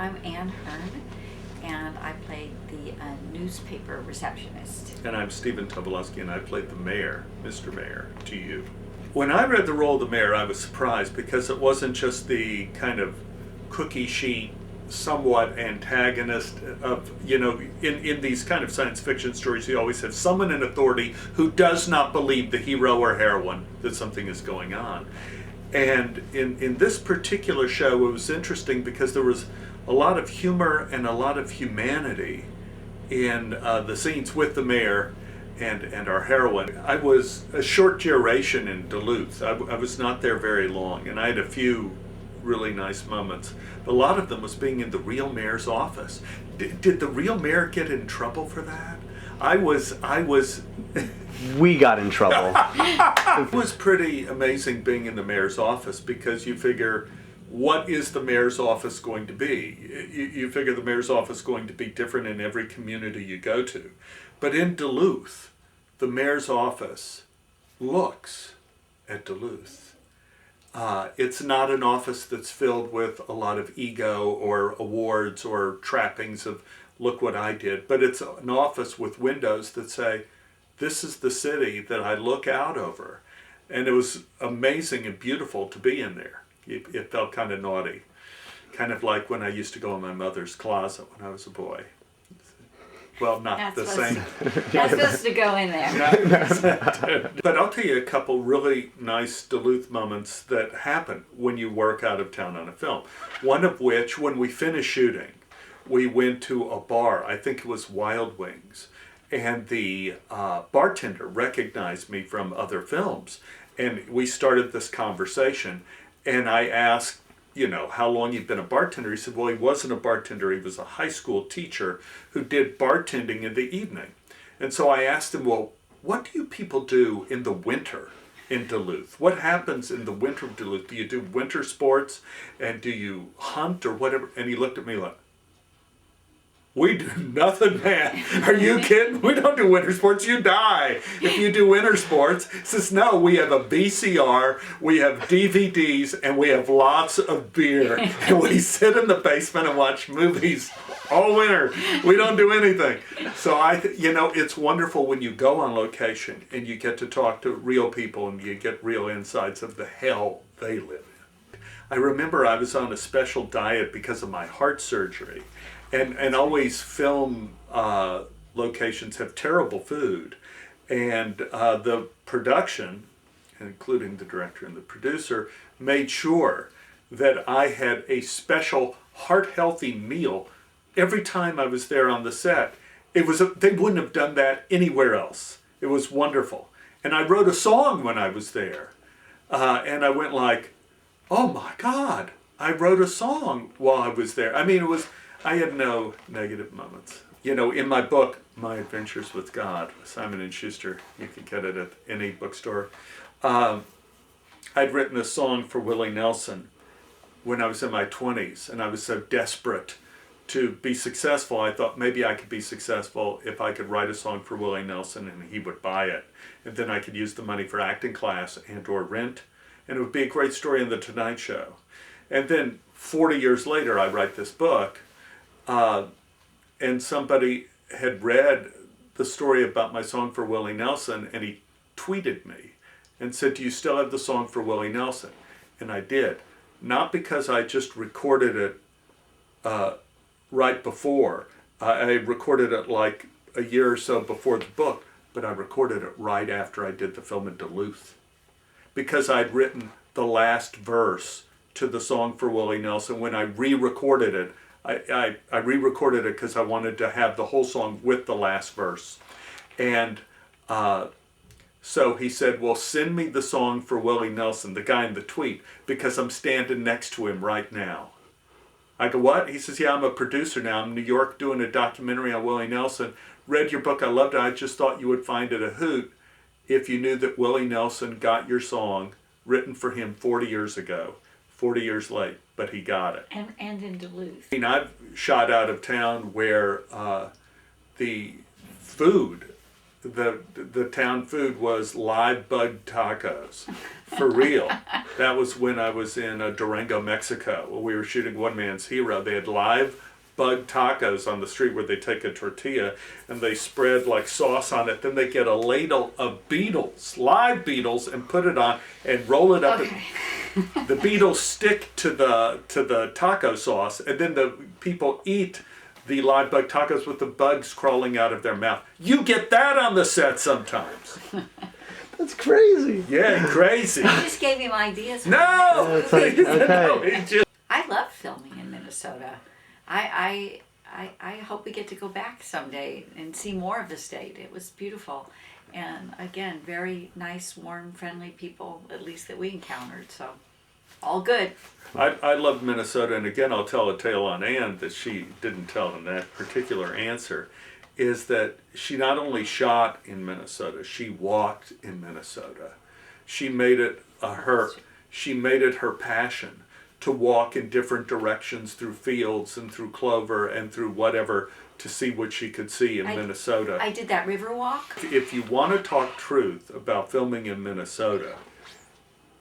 I'm Ann Hearn, and I played the newspaper receptionist. And I'm Stephen Tobolowsky, and I played the mayor, Mr. Mayor, to you. When I read the role of the mayor, I was surprised because it wasn't just the kind of cookie sheet, somewhat antagonist of, in these kind of science fiction stories, you always have someone in authority who does not believe the hero or heroine that something is going on. And in this particular show, it was interesting because there was a lot of humor and a lot of humanity in the scenes with the mayor and our heroine. I was a short duration in Duluth. I was not there very long, and I had a few really nice moments. A lot of them was being in the real mayor's office. Did the real mayor get in trouble for that? I was We got in trouble. It was pretty amazing being in the mayor's office because you figure, what is the mayor's office going to be? You figure the mayor's office is going to be different in every community you go to. But in Duluth, the mayor's office looks at Duluth. It's not an office that's filled with a lot of ego or awards or trappings of look what I did, but it's an office with windows that say, this is the city that I look out over. And it was amazing and beautiful to be in there. It felt kind of naughty. Kind of like when I used to go in my mother's closet when I was a boy. Well, not the same. That's supposed to go in there. But I'll tell you a couple really nice Duluth moments that happen when you work out of town on a film. One of which, when we finished shooting, we went to a bar. I think it was Wild Wings. And the bartender recognized me from other films. And we started this conversation. And I asked, how long you've been a bartender. He said, well, he wasn't a bartender. He was a high school teacher who did bartending in the evening. And so I asked him, well, what do you people do in the winter in Duluth? What happens in the winter of Duluth? Do you do winter sports? And do you hunt or whatever? And he looked at me like, we do nothing, man. Are you kidding? We don't do winter sports. You die if you do winter sports. He says, no, we have a VCR, we have DVDs, and we have lots of beer. And we sit in the basement and watch movies all winter. We don't do anything. So it's wonderful when you go on location and you get to talk to real people and you get real insights of the hell they live in. I remember I was on a special diet because of my heart surgery. And always film locations have terrible food. And the production, including the director and the producer, made sure that I had a special heart-healthy meal every time I was there on the set. They wouldn't have done that anywhere else. It was wonderful. And I wrote a song when I was there. And I went like, oh my God, I wrote a song while I was there. I mean, I had no negative moments. In my book, My Adventures with God, Simon & Schuster, you can get it at any bookstore. I'd written a song for Willie Nelson when I was in my 20s, and I was so desperate to be successful. I thought maybe I could be successful if I could write a song for Willie Nelson and he would buy it. And then I could use the money for acting class and or rent, and it would be a great story in The Tonight Show. And then 40 years later, I write this book, and somebody had read the story about my song for Willie Nelson, and he tweeted me and said, do you still have the song for Willie Nelson? And I did. Not because I just recorded it right before. I recorded it like a year or so before the book, but I recorded it right after I did the film in Duluth. Because I'd written the last verse to the song for Willie Nelson. When I re-recorded it, I re-recorded it because I wanted to have the whole song with the last verse. And so he said, well, send me the song for Willie Nelson, the guy in the tweet, because I'm standing next to him right now. I go, what? He says, yeah, I'm a producer now. I'm in New York doing a documentary on Willie Nelson. Read your book. I loved it. I just thought you would find it a hoot if you knew that Willie Nelson got your song written for him 40 years ago, 40 years late. But he got it. And in Duluth. I've shot out of town where the food the town food was live bug tacos, for real. That was when I was in Durango, Mexico. We were shooting One Man's Hero. They had live bug tacos on the street where they take a tortilla and they spread like sauce on it. Then they get a ladle of beetles, live beetles, and put it on and roll it up. Okay. The beetles stick to the taco sauce, and then the people eat the live bug tacos with the bugs crawling out of their mouth. You get that on the set sometimes. That's crazy. Yeah, crazy. I just gave him ideas. No! It's like, okay. No, he just- I love filming in Minnesota. I hope we get to go back someday and see more of the state. It was beautiful. And again, very nice, warm, friendly people, at least that we encountered. So, all good. I love Minnesota, and again, I'll tell a tale on Ann that she didn't tell in that particular answer, is that she not only shot in Minnesota, she walked in Minnesota. She made it her passion to walk in different directions through fields and through clover and through whatever to see what she could see in Minnesota. I did that river walk. If you want to talk truth about filming in Minnesota,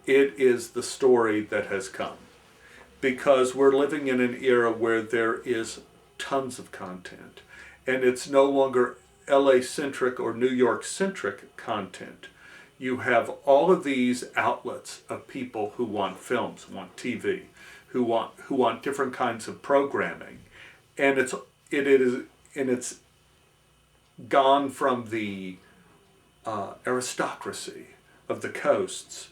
it is the story that has come. Because we're living in an era where there is tons of content. And it's no longer LA-centric or New York-centric content. You have all of these outlets of people who want films, want TV, who want different kinds of programming. And it's gone from the aristocracy of the coasts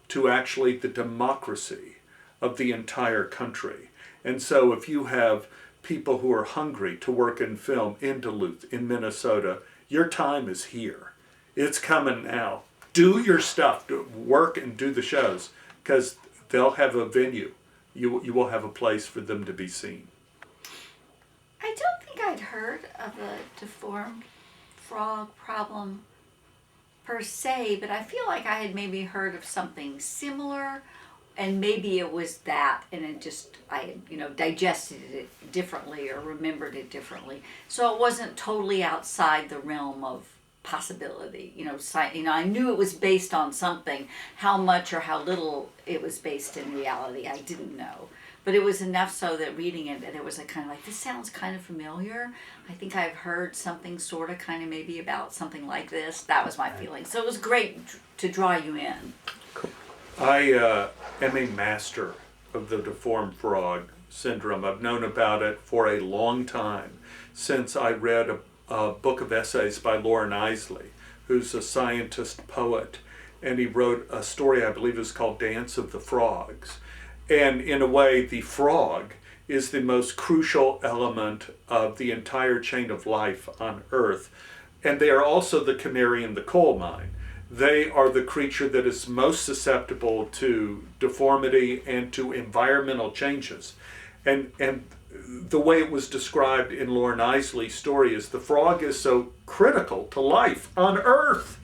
to actually the democracy of the entire country. And so if you have people who are hungry to work in film in Duluth, in Minnesota, your time is here. It's coming now. Do your stuff, work and do the shows, because they'll have a venue. You will have a place for them to be seen. I don't think I'd heard of a deformed frog problem per se, but I feel like I had maybe heard of something similar, and maybe it was that, and it just, I digested it differently or remembered it differently. So it wasn't totally outside the realm of possibility. I knew it was based on something. How much or how little it was based in reality, I didn't know. But it was enough so that reading it, it was kind of like, this sounds kind of familiar. I think I've heard something sort of kind of maybe about something like this. That was my feeling. So it was great to draw you in. I am a master of the deformed frog syndrome. I've known about it for a long time, since I read a book of essays by Lauren Isley, who's a scientist poet, and he wrote a story, I believe it was called Dance of the Frogs. And in a way, the frog is the most crucial element of the entire chain of life on Earth. And they are also the canary in the coal mine. They are the creature that is most susceptible to deformity and to environmental changes. And the way it was described in Lauren Isley's story is the frog is so critical to life on Earth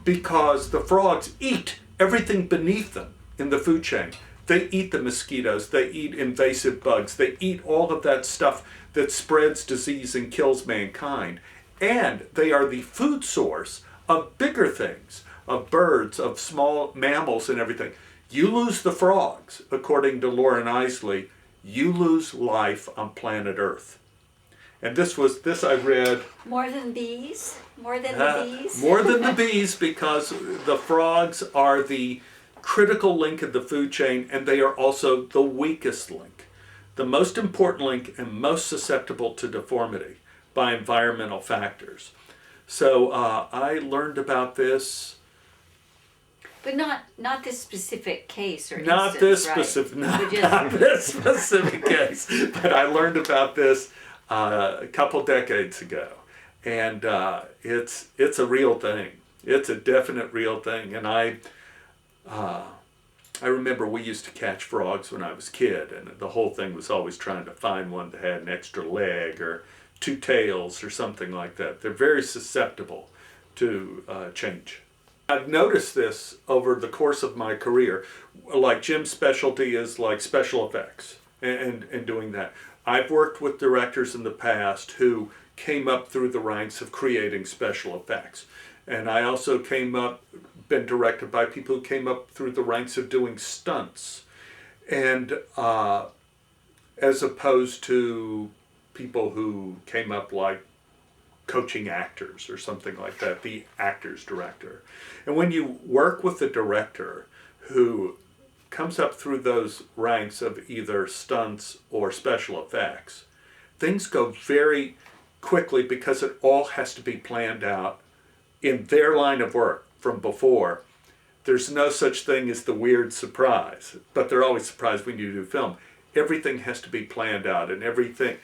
because the frogs eat everything beneath them in the food chain. They eat the mosquitoes, they eat invasive bugs, they eat all of that stuff that spreads disease and kills mankind. And they are the food source of bigger things, of birds, of small mammals and everything. You lose the frogs, according to Lauren Isley, you lose life on planet Earth. And this I read. More than bees? More than the bees? More than the bees, because the frogs are the critical link in the food chain, and they are also the weakest link. The most important link and most susceptible to deformity by environmental factors. So I learned about this. But not this specific case or Not instance, this right? specific, But not this specific case. But I learned about this a couple decades ago, and it's a real thing. It's a definite real thing. And I remember we used to catch frogs when I was a kid, and the whole thing was always trying to find one that had an extra leg or two tails or something like that. They're very susceptible to change. I've noticed this over the course of my career. Like Jim's specialty is like special effects and doing that. I've worked with directors in the past who came up through the ranks of creating special effects. And I also been directed by people who came up through the ranks of doing stunts. And as opposed to people who came up like coaching actors or something like that, the actor's director. And when you work with a director who comes up through those ranks of either stunts or special effects, things go very quickly because it all has to be planned out in their line of work from before. There's no such thing as the weird surprise, but they're always surprised when you do film. Everything has to be planned out, and everything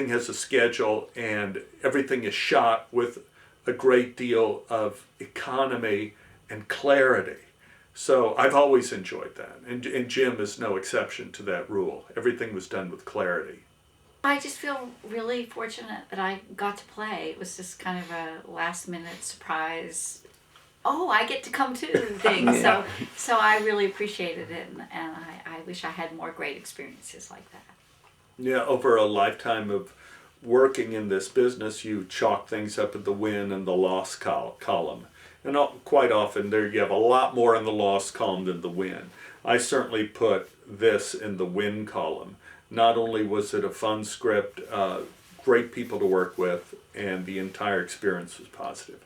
has a schedule, and everything is shot with a great deal of economy and clarity. So I've always enjoyed that, and Jim is no exception to that rule. Everything was done with clarity. I just feel really fortunate that I got to play. It was just kind of a last minute surprise. Oh, I get to come to things. So I really appreciated it, and I wish I had more great experiences like that. Yeah, over a lifetime of working in this business, you chalk things up in the win and the loss column. And quite often there you have a lot more in the loss column than the win. I certainly put this in the win column. Not only was it a fun script, great people to work with, and the entire experience was positive.